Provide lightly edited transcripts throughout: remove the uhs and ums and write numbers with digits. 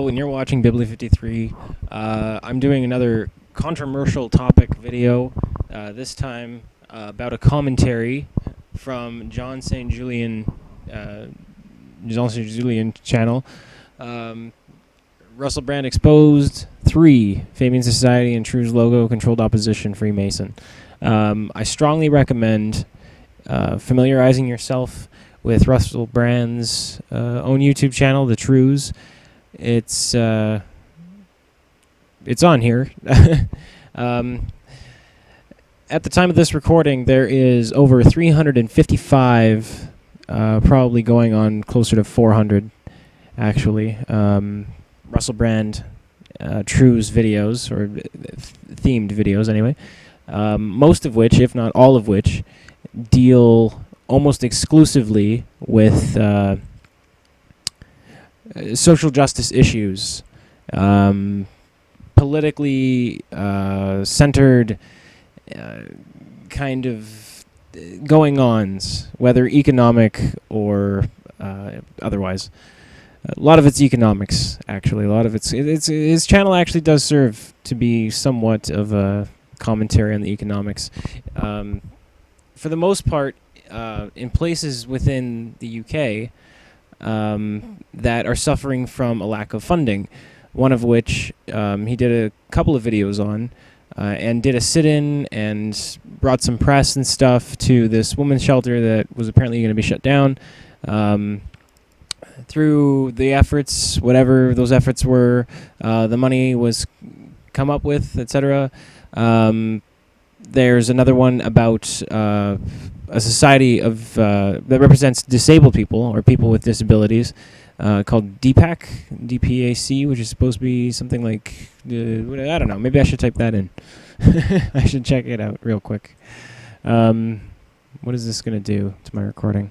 When you're watching Bibbly 53, I'm doing another controversial topic video, this time about a commentary from John St. Julian channel. Russell Brand exposed 3, Fabian Society and True's logo, controlled opposition, Freemason. I strongly recommend familiarizing yourself with Russell Brand's own YouTube channel, The Trues. It's on here. At the time of this recording, there is over 355, probably going on closer to 400, actually, Russell Brand True's videos, or themed videos anyway, most of which, if not all of which, deal almost exclusively with social justice issues, politically centered kind of going-ons, whether economic or otherwise. A lot of it's economics, actually. A lot of it's his channel actually does serve to be somewhat of a commentary on the economics. For the most part, in places within the UK that are suffering from a lack of funding, one of which he did a couple of videos on, and did a sit-in and brought some press and stuff to this women's shelter that was apparently going to be shut down. Through the efforts, whatever those efforts were, the money was come up with, etc. There's another one about a society of that represents disabled people or people with disabilities, called DPAC, which is supposed to be something like I don't know. Maybe I should type that in. I should check it out real quick. What is this going to do to my recording?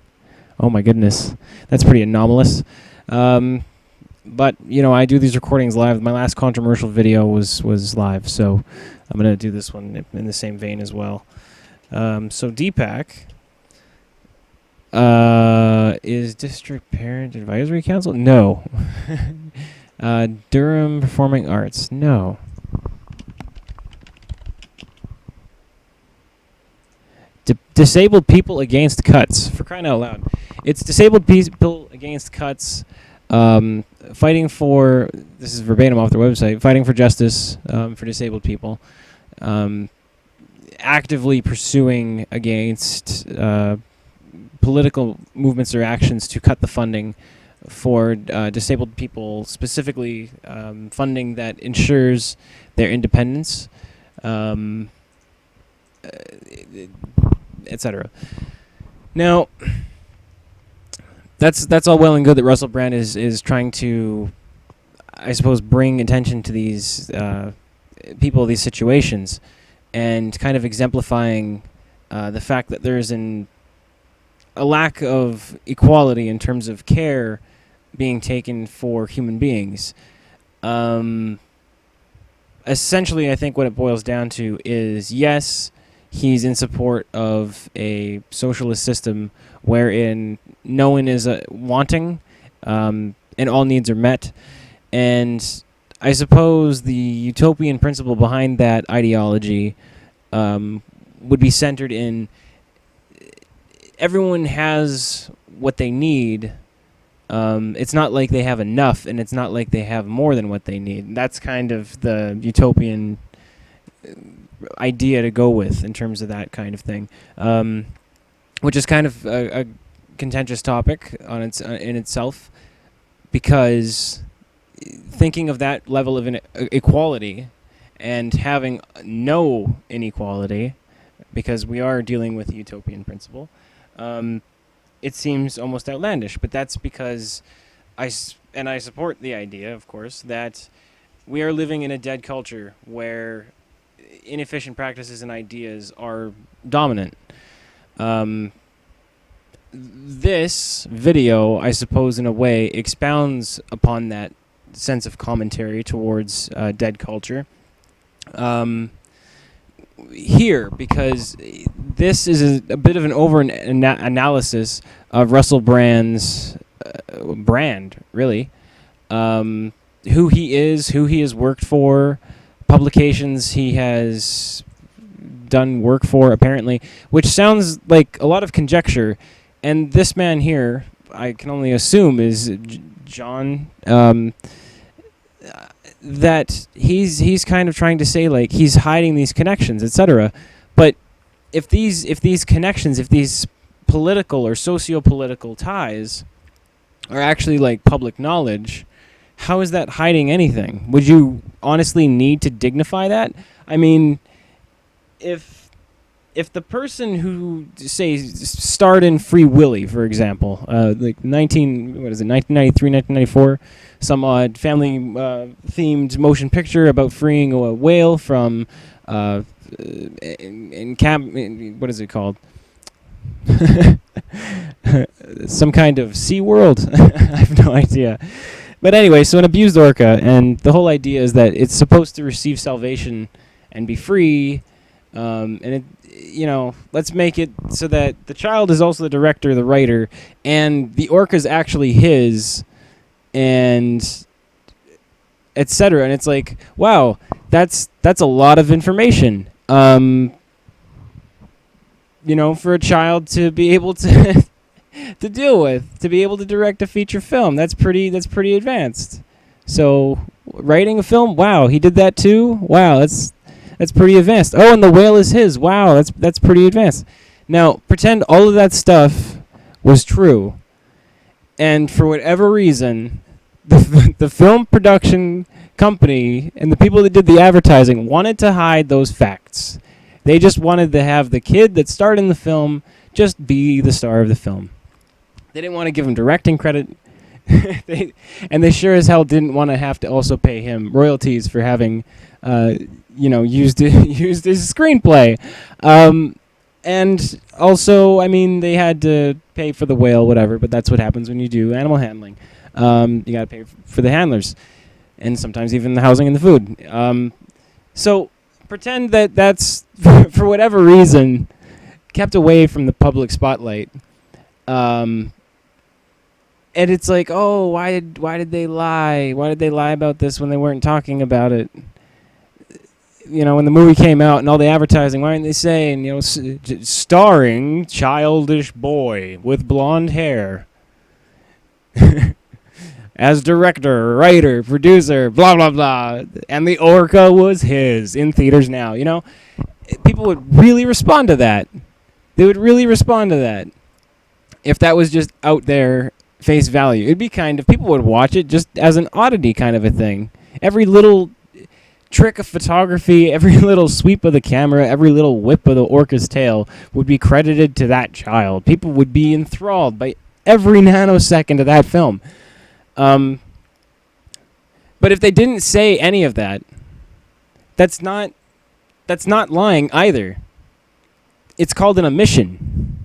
Oh my goodness, that's pretty anomalous. But you know, I do these recordings live. My last controversial video was live, so I'm going to do this one in the same vein as well. So DPAC is District Parent Advisory Council? No. Durham Performing Arts? No. Disabled People Against Cuts. For crying out loud. It's Disabled People Against Cuts, fighting for, this is verbatim off their website, fighting for justice for disabled people. Actively pursuing against political movements or actions to cut the funding for disabled people, specifically funding that ensures their independence, etc. Now, that's all well and good that Russell Brand is trying to, I suppose, bring attention to these people, these situations, and kind of exemplifying the fact that there is a lack of equality in terms of care being taken for human beings. Essentially, I think what it boils down to is, yes, he's in support of a socialist system wherein no one is wanting, and all needs are met. And I suppose the utopian principle behind that ideology would be centered in everyone has what they need. It's not like they have enough, and it's not like they have more than what they need. That's kind of the utopian idea to go with in terms of that kind of thing, which is kind of a contentious topic in itself, because thinking of that level of equality and having no inequality, because we are dealing with a utopian principle, it seems almost outlandish. But that's because I support the idea, of course, that we are living in a dead culture where inefficient practices and ideas are dominant. This video, I suppose, in a way, expounds upon that sense of commentary towards dead culture. Here, because this is a bit of an analysis of Russell Brand's brand, really, who he is, who he has worked for, publications he has done work for, apparently, which sounds like a lot of conjecture. And this man here, I can only assume, is John. That he's kind of trying to say, like, he's hiding these connections, etc. But if these connections, if these political or socio-political ties are actually like public knowledge, how is that hiding anything? Would you honestly need to dignify that? I mean, if the person who, say, starred in Free Willy, for example, like 1993, 1994, some odd family themed motion picture about freeing a whale from what is it called? Some kind of Sea World. I have no idea. But anyway, so an abused orca, and the whole idea is that it's supposed to receive salvation and be free. And it, let's make it so that the child is also the director, the writer, and the orca is actually his, and etc. And it's like, wow, that's a lot of information. For a child to be able to to deal with, to be able to direct a feature film, that's pretty advanced. So writing a film, wow, he did that too. Wow, that's pretty advanced. Oh, and the whale is his. Wow, that's pretty advanced. Now, pretend all of that stuff was true, and for whatever reason, the film production company and the people that did the advertising wanted to hide those facts. They just wanted to have the kid that starred in the film just be the star of the film. They didn't want to give him directing credit. They sure as hell didn't want to have to also pay him royalties for having used his screenplay. And also, I mean, they had to pay for the whale, whatever, but that's what happens when you do animal handling. You got to pay for the handlers, and sometimes even the housing and the food. So pretend that that's, for whatever reason, kept away from the public spotlight. And it's like, oh, why did they lie? Why did they lie about this when they weren't talking about it? When the movie came out and all the advertising, why didn't they say, and starring childish boy with blonde hair as director, writer, producer, blah blah blah, and the orca was his, in theaters now. People would really respond to that. They would really respond to that if that was just out there, face value. It'd be people would watch it just as an oddity kind of a thing. Every little trick of photography, every little sweep of the camera, every little whip of the orca's tail would be credited to that child. People would be enthralled by every nanosecond of that film. But if they didn't say any of that, that's not lying either. It's called an omission.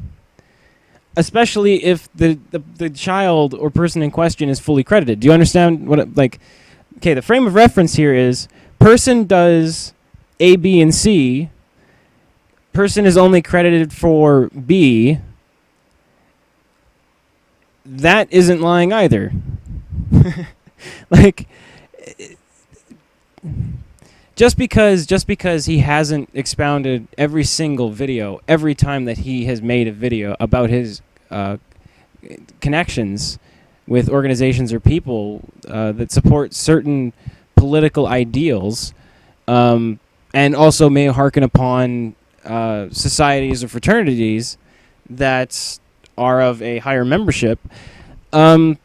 Especially if the child or person in question is fully credited. Do you understand the frame of reference here is person does A, B, and C. Person is only credited for B. That isn't lying either. Just because he hasn't expounded every single video every time that he has made a video about his connections with organizations or people that support certain political ideals, and also may hearken upon societies or fraternities that are of a higher membership, I'm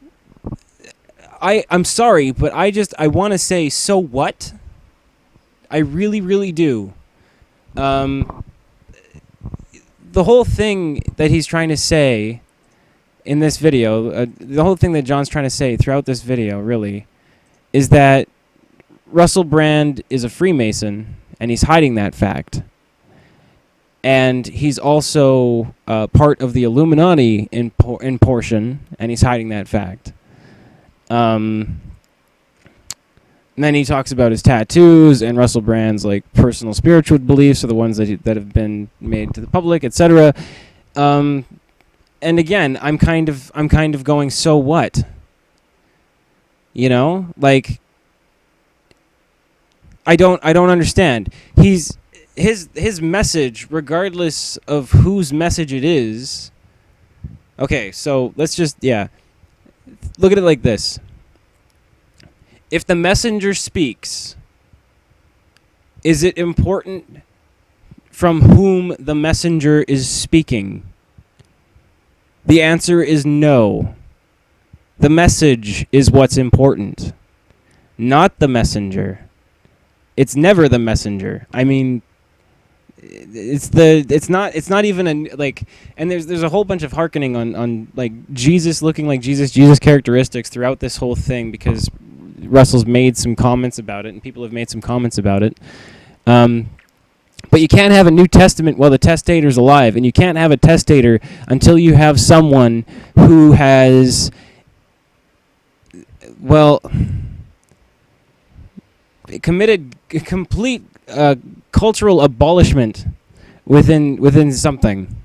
sorry, but I want to say, so what? I really, really do. The whole thing that he's trying to say in this video, the whole thing that John's trying to say throughout this video, really, is that Russell Brand is a Freemason, and he's hiding that fact. And he's also part of the Illuminati in portion, and he's hiding that fact. And then he talks about his tattoos and Russell Brand's personal spiritual beliefs are the ones that have been made to the public, etc. And again, I'm kind of going, so what? I don't understand. His message, regardless of whose message it is. Okay, so let's just look at it like this. If the messenger speaks, is it important from whom the messenger is speaking? The answer is no. The message is what's important, not the messenger. It's never the messenger. I mean, it's not even and there's a whole bunch of hearkening on like Jesus looking like Jesus characteristics throughout this whole thing, because Russell's made some comments about it and people have made some comments about it. But you can't have a New Testament while the testator's alive, and you can't have a testator until you have someone who has, well, committed complete cultural abolishment within something.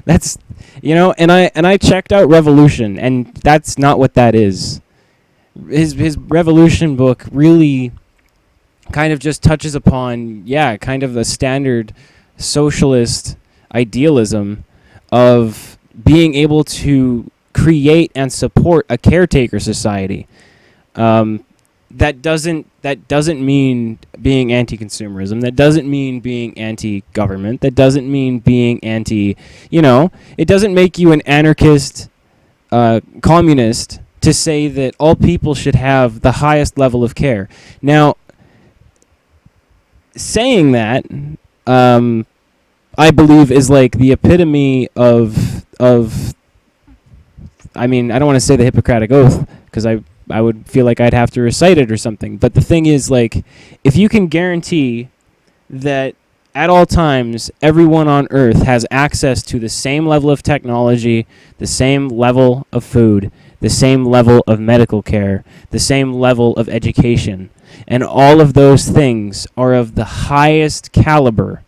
That's, and I checked out Revolution, and that's not what that is. His Revolution book really kind of just touches upon, kind of the standard socialist idealism of being able to create and support a caretaker society. That doesn't mean being anti-consumerism. That doesn't mean being anti-government. That doesn't mean being anti, it doesn't make you an anarchist, communist to say that all people should have the highest level of care. Now, saying that, I believe is like the epitome of I mean, I don't want to say the Hippocratic Oath, because I would feel like I'd have to recite it or something. But the thing is, like, if you can guarantee that at all times everyone on Earth has access to the same level of technology, the same level of food, the same level of medical care, the same level of education, and all of those things are of the highest caliber,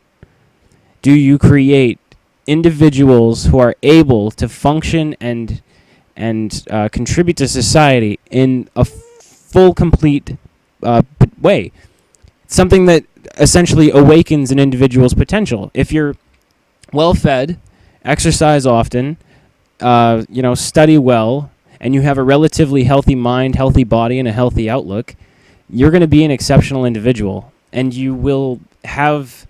do you create individuals who are able to function and contribute to society in a full, complete way? Something that essentially awakens an individual's potential. If you're well-fed, exercise often, study well, and you have a relatively healthy mind, healthy body, and a healthy outlook, you're going to be an exceptional individual, and you will have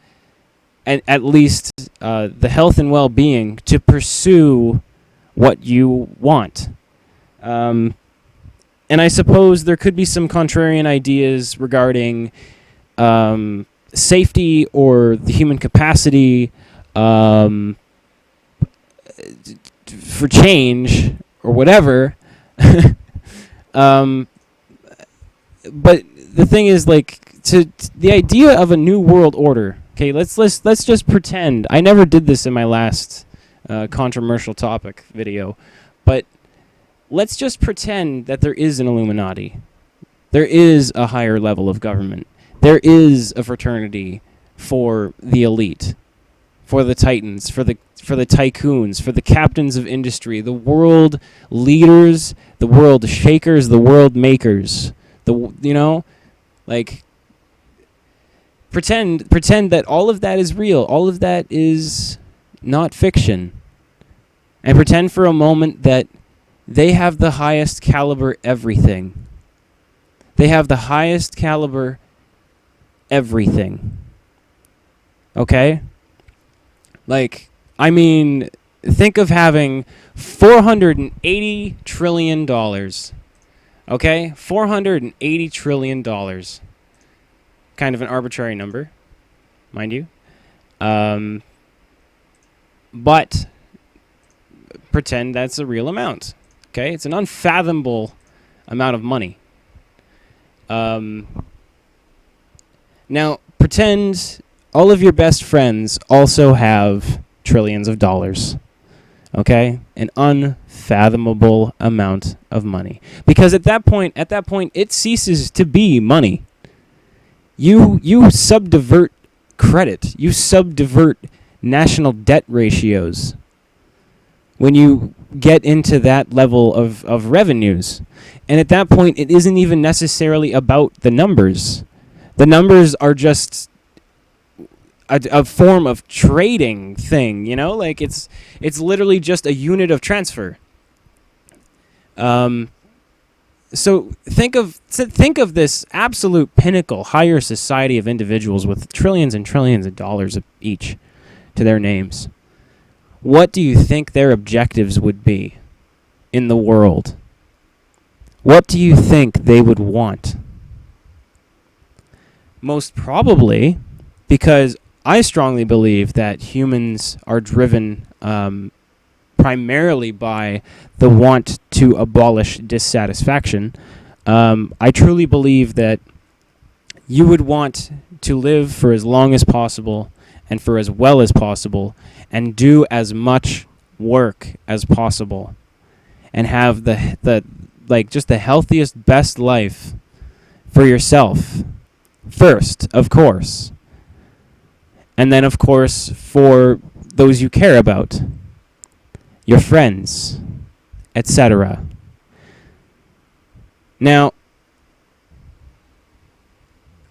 at least the health and well-being to pursue what you want. And I suppose there could be some contrarian ideas regarding safety or the human capacity for change or whatever. But the thing is, like, to the idea of a new world order. Okay, let's just pretend. I never did this in my last controversial topic video, but let's just pretend that there is an Illuminati. There is a higher level of government. There is a fraternity for the elite, for the titans, for the tycoons, for the captains of industry, the world leaders, the world shakers, the world makers. Pretend that all of that is real. All of that is not fiction. And pretend for a moment that they have the highest caliber everything. They have the highest caliber everything. Okay? Like, I mean, think of having $480 trillion. Okay? $480 trillion. Kind of an arbitrary number, mind you. But pretend that's a real amount. Okay? It's an unfathomable amount of money. Now, pretend all of your best friends also have trillions of dollars. Okay? An unfathomable amount of money. Because at that point, it ceases to be money. You subvert credit. You subvert national debt ratios when you get into that level of revenues. And at that point, it isn't even necessarily about the numbers. The numbers are just a form of trading thing, like it's literally just a unit of transfer. So think of this absolute pinnacle, higher society of individuals with trillions and trillions of dollars each to their names. What do you think their objectives would be in the world? What do you think they would want? Most probably, because I strongly believe that humans are driven primarily by the want to abolish dissatisfaction. I truly believe that you would want to live for as long as possible and for as well as possible and do as much work as possible and have just the healthiest, best life for yourself first, of course. And then, of course, for those you care about, your friends, etc. Now,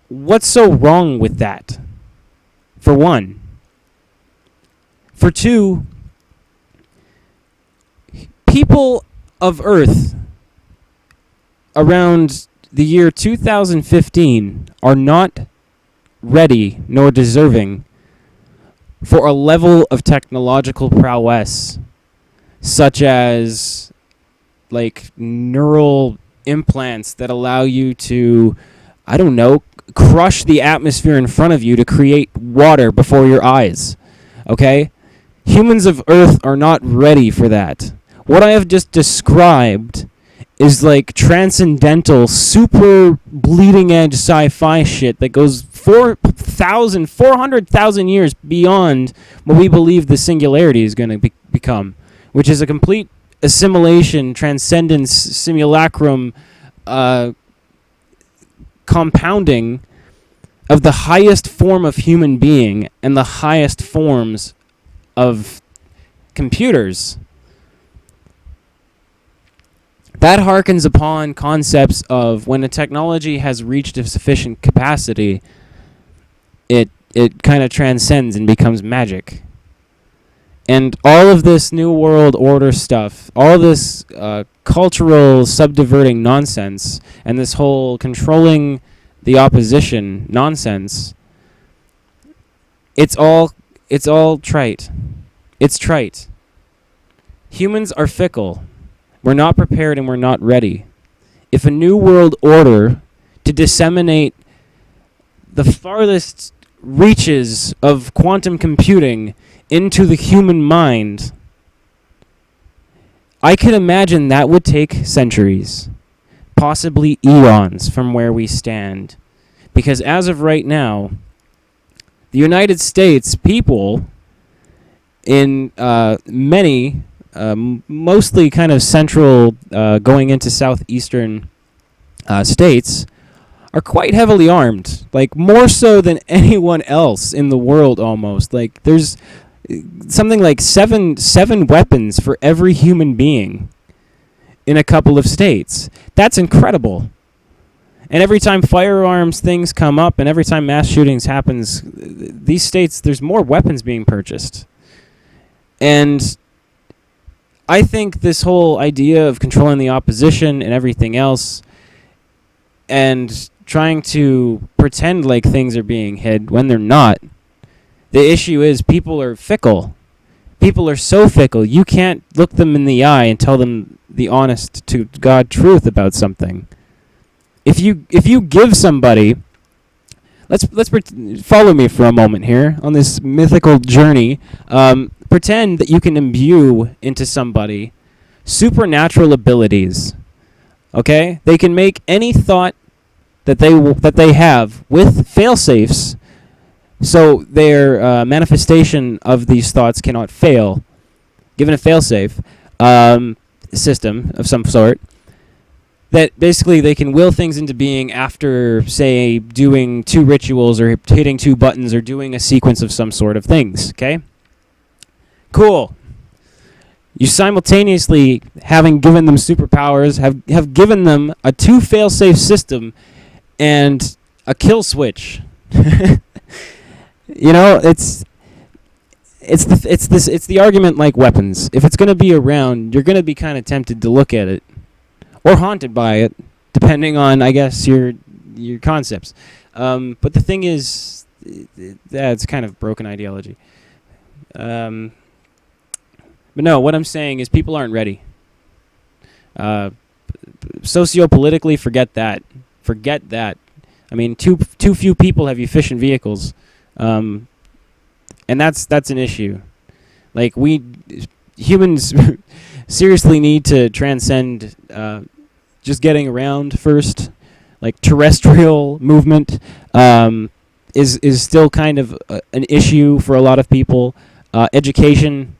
what's so wrong with that? For one. For two, people of Earth around the year 2015 are not ready nor deserving for a level of technological prowess such as neural implants that allow you to, crush the atmosphere in front of you to create water before your eyes. Okay? Humans of Earth are not ready for that. What I have just described is transcendental, super bleeding edge sci-fi shit that goes 400,000 years beyond what we believe the singularity is going to become, which is a complete assimilation, transcendence, simulacrum, compounding of the highest form of human being and the highest forms of computers. That harkens upon concepts of when a technology has reached a sufficient capacity, it kind of transcends and becomes magic. And all of this New World Order stuff, all this cultural subverting nonsense, and this whole controlling the opposition nonsense, it's all trite. It's trite. Humans are fickle. We're not prepared and we're not ready. If a New World Order to disseminate the farthest reaches of quantum computing into the human mind, I can imagine that would take centuries, possibly eons from where we stand. Because as of right now, the United States people in many, mostly kind of central, going into southeastern states, are quite heavily armed, more so than anyone else in the world almost. There's something like seven weapons for every human being in a couple of states. That's incredible. And every time firearms things come up and every time mass shootings happens, these states, there's more weapons being purchased. And I think this whole idea of controlling the opposition and everything else and trying to pretend like things are being hid when they're not, the issue is people are fickle. People are so fickle, you can't look them in the eye and tell them the honest to God truth about something. If you give somebody, let's follow me for a moment here on this mythical journey. Pretend that you can imbue into somebody supernatural abilities. Okay, they can make any thought that they have with fail-safes, so their manifestation of these thoughts cannot fail. Given a fail-safe system of some sort, that basically they can will things into being after, say, doing 2 rituals or hitting 2 buttons or doing a sequence of some sort of things. Okay? Cool. You simultaneously, having given them superpowers, have given them a 2 fail-safe system and a kill switch. You know, it's the argument like weapons. If it's going to be around, you're going to be kind of tempted to look at it or haunted by it, depending on, I guess, your concepts. But the thing is, it's kind of broken ideology. But no, what I'm saying is people aren't ready. Sociopolitically, forget that. Forget that. I mean, too few people have efficient vehicles, and that's an issue. Like, we humans seriously need to transcend just getting around first. Like, terrestrial movement is still kind of an issue for a lot of people. Education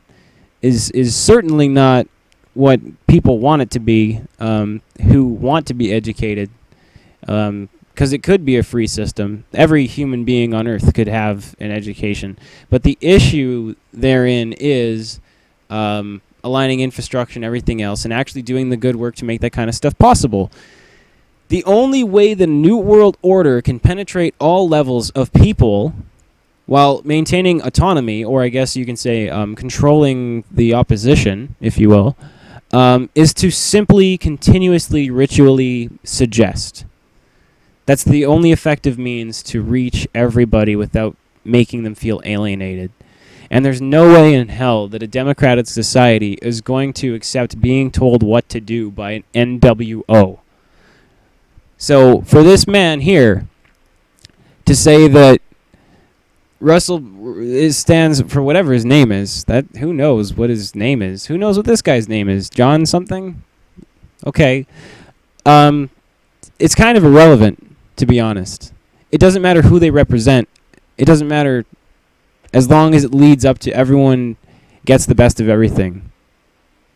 is certainly not what people want it to be, who want to be educated, because it could be a free system. Every human being on Earth could have an education. But the issue therein is aligning infrastructure and everything else and actually doing the good work to make that kind of stuff possible. The only way the New World Order can penetrate all levels of people while maintaining autonomy, or I guess you can say controlling the opposition, if you will, is to simply continuously ritually suggest. That's the only effective means to reach everybody without making them feel alienated. And there's no way in hell that a democratic society is going to accept being told what to do by an NWO. So for this man here to say that Russell stands for whatever his name is, that who knows what his name is? Who knows what this guy's name is? John something? Okay. It's kind of irrelevant, to be honest. It doesn't matter who they represent. It doesn't matter as long as it leads up to everyone gets the best of everything.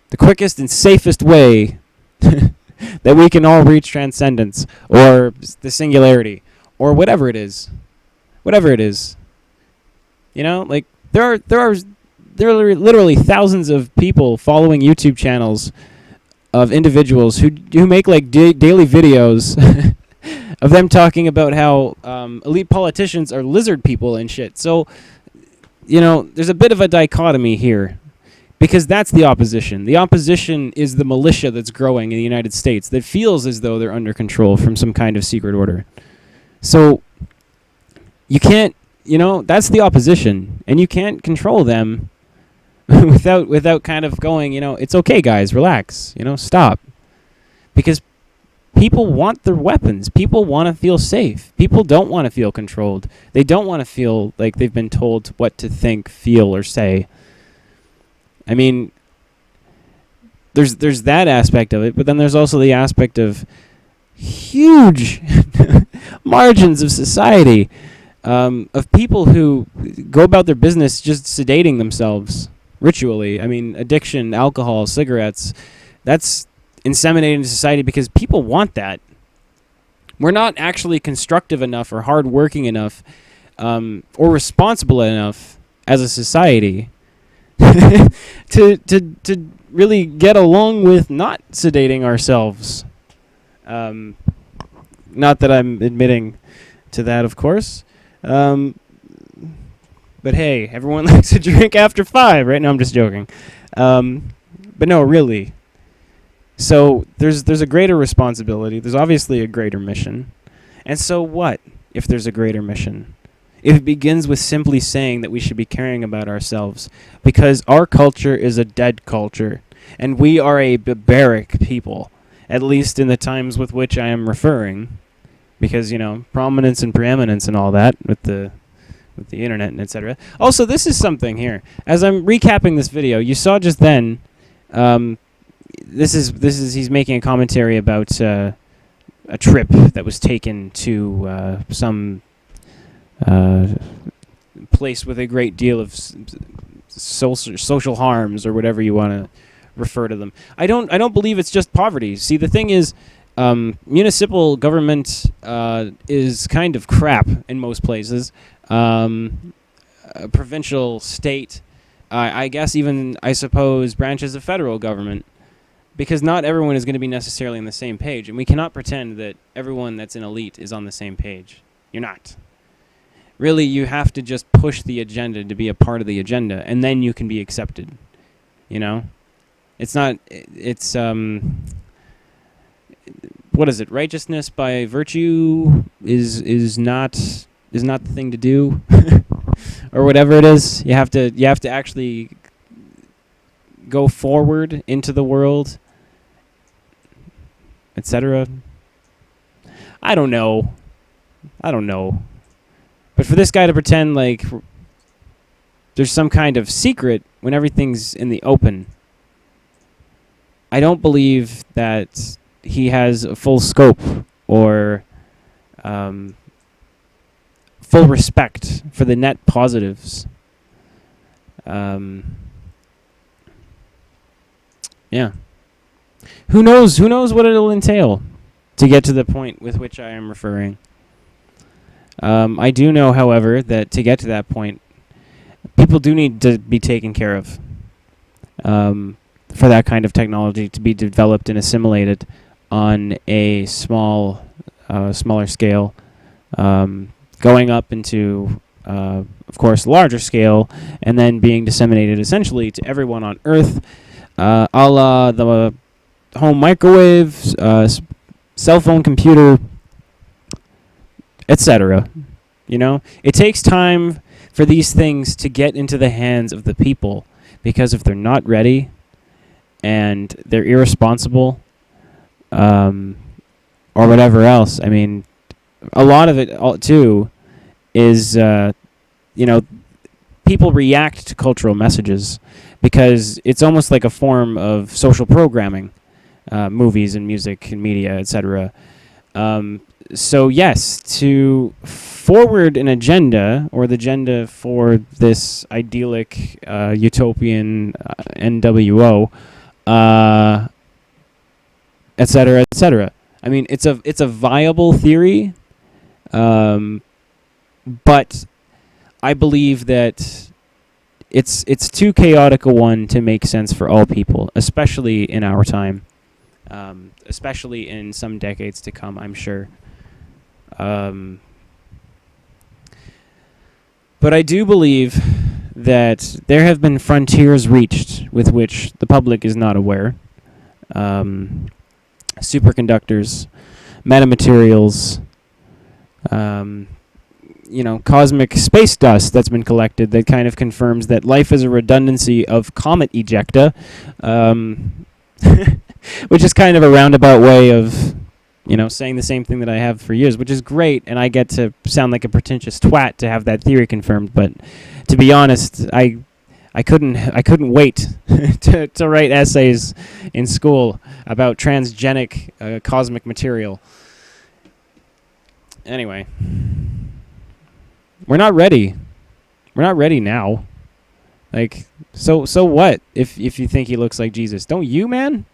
The quickest and safest way that we can all reach transcendence or the singularity or whatever it is. Whatever it is. You know, like there are literally thousands of people following YouTube channels of individuals who make like daily videos of them talking about how elite politicians are lizard people and shit. So, you know, there's a bit of a dichotomy here because that's the opposition. The opposition is the militia that's growing in the United States that feels as though they're under control from some kind of secret order. So you can't, you know, that's the opposition, and you can't control them without kind of going, you know, it's okay, guys, relax, you know, stop. Because people want their weapons. People want to feel safe. People don't want to feel controlled. They don't want to feel like they've been told what to think, feel, or say. I mean, there's that aspect of it, but then there's also the aspect of huge margins of society, of people who go about their business just sedating themselves ritually. I mean, addiction, alcohol, cigarettes, that's inseminating society because people want that. We're not actually constructive enough or hardworking enough or responsible enough as a society to really get along with not sedating ourselves. Not that I'm admitting to that, of course. But hey, everyone likes to drink after 5, right? No, I'm just joking. But no, really. So there's a greater responsibility. There's obviously a greater mission. And so what if there's a greater mission? If it begins with simply saying that we should be caring about ourselves, because our culture is a dead culture, and we are a barbaric people, at least in the times with which I am referring, because, you know, prominence and preeminence and all that with the internet and etc. Also, this is something here. As I'm recapping this video, you saw just then, this is he's making a commentary about a trip that was taken to some place with a great deal of social harms, or whatever you want to refer to them. I don't believe it's just poverty. See, the thing is, municipal government is kind of crap in most places. Provincial, state, I guess even, I suppose, branches of federal government, because not everyone is going to be necessarily on the same page, and we cannot pretend that everyone that's an elite is on the same page. You're not. Really, you have to just push the agenda to be a part of the agenda, and then you can be accepted. You know? It's not... It's... What is it? Righteousness by virtue is not the thing to do, or whatever it is. You have to actually go forward into the world, etc. I don't know. But for this guy to pretend like there's some kind of secret when everything's in the open, I don't believe that he has a full scope or full respect for the net positives. Yeah. Who knows what it'll entail to get to the point with which I am referring. I do know, however, that to get to that point, people do need to be taken care of for that kind of technology to be developed and assimilated on a smaller scale, going up into, of course, larger scale, and then being disseminated essentially to everyone on Earth, a la the home microwave, cell phone, computer, etc. You know, it takes time for these things to get into the hands of the people, because if they're not ready and they're irresponsible, or whatever else, I mean, a lot of it too is, people react to cultural messages because it's almost like a form of social programming, movies and music and media, etc. So yes, to forward an agenda, or the agenda for this idyllic utopian NWO, etc., etc. I mean, it's a viable theory, but I believe that it's too chaotic a one to make sense for all people, especially in our time, especially in some decades to come, I'm sure. But I do believe that there have been frontiers reached with which the public is not aware. Superconductors, metamaterials, cosmic space dust that's been collected that kind of confirms that life is a redundancy of comet ejecta, which is kind of a roundabout way of, saying the same thing that I have for years, which is great, and I get to sound like a pretentious twat to have that theory confirmed. But to be honest, I couldn't wait to write essays in school about transgenic cosmic material. Anyway, we're not ready. We're not ready now. Like, so what if you think he looks like Jesus? Don't you, man?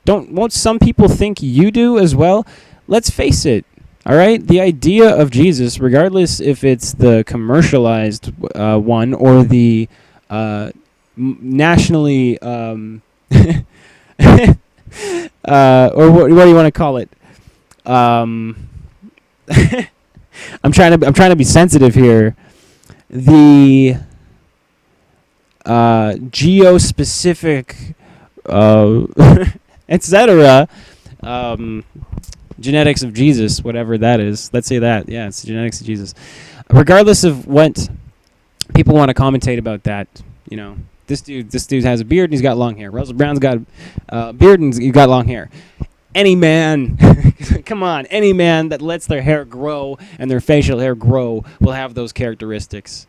Won't some people think you do as well? Let's face it. All right, the idea of Jesus, regardless if it's the commercialized one or the nationally, or what do you want to call it? I'm trying to be sensitive here. The geospecific, etc. Genetics of Jesus, whatever that is. Let's say that. Yeah, it's the genetics of Jesus. Regardless of what people want to commentate about that, this dude has a beard and he's got long hair. Russell Brown's got a beard and he's got long hair. Any man, come on, any man that lets their hair grow and their facial hair grow will have those characteristics.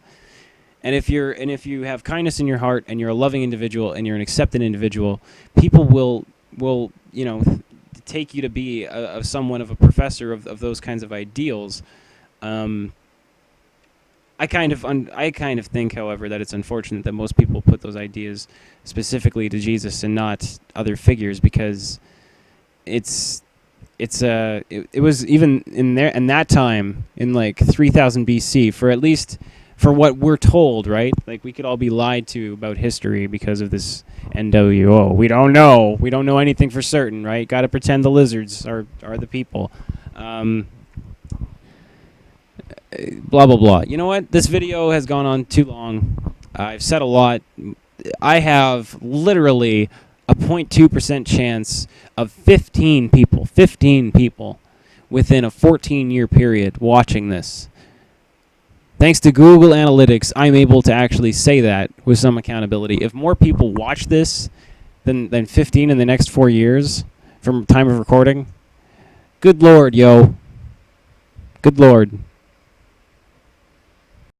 And if you have kindness in your heart and you're a loving individual and you're an accepted individual, people will take you to be somewhat of a professor of those kinds of ideals. I kind of think, however, that it's unfortunate that most people put those ideas specifically to Jesus and not other figures, because it was even in that time in like 3000 BC, for at least for what we're told, right? Like, we could all be lied to about history because of this NWO. We don't know anything for certain, right? Got to pretend the lizards are the people. blah, blah, blah. You know what? This video has gone on too long. I've said a lot. I have literally a 0.2% chance of 15 people within a 14-year period watching this. Thanks to Google Analytics, I'm able to actually say that with some accountability. If more people watch this than 15 in the next 4 years from time of recording, good Lord, yo. Good Lord.